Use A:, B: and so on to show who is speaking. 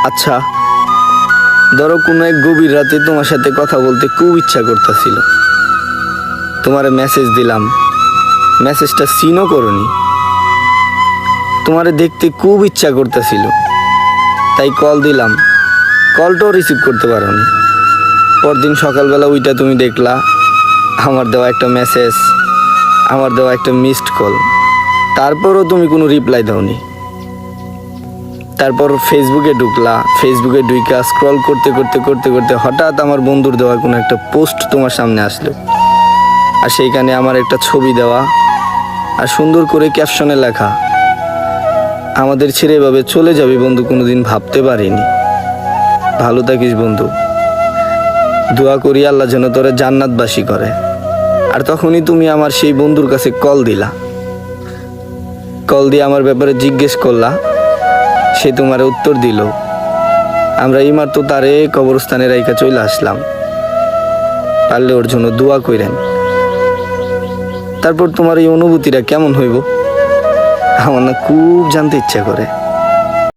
A: আচ্ছা, ধরো কোনো এক গভীর রাতে তোমার সাথে কথা বলতে খুব ইচ্ছা করতেছিল, তোমারে মেসেজ দিলাম, মেসেজটা সিনও করনি, তোমারে দেখতে খুব ইচ্ছা করতেছিল, তাই কল দিলাম, কলটাও রিসিভ করতে পারোনি। পরদিন সকালবেলা ওইটা তুমি দেখলা, আমার দেওয়া একটা মেসেজ, আমার দেওয়া একটা মিসড কল, তারপরও তুমি কোনো রিপ্লাই দাওনি। তারপর ফেসবুকে ঢুকলা, ফেসবুকে ঢুইকা স্ক্রল করতে করতে করতে করতে হঠাৎ আমার বন্ধুর দেওয়া কোনো একটা পোস্ট তোমার সামনে আসলো, আর সেইখানে আমার একটা ছবি দেওয়া, আর সুন্দর করে ক্যাপশনে লেখা, আমাদের ছেড়ে এভাবে চলে যাবে বন্ধু কোনোদিন ভাবতে পারিনি। ভালো থাকিস বন্ধু, দোয়া করি আল্লাহ যেন তোরে জান্নাতবাসী করে। আর তখনই তুমি আমার সেই বন্ধুর কাছে কল দিলা, কল দিয়ে আমার ব্যাপারে জিজ্ঞেস করলা, সে তোমার উত্তর দিল। আমরা এইমাত্র তারে কবরস্থানে রাইখা চলে আসলাম, পারলে ওর জন্য দোয়া কইরেন। তারপর তোমার এই অনুভূতিটা কেমন হইব আমার না খুব জানতে ইচ্ছা করে।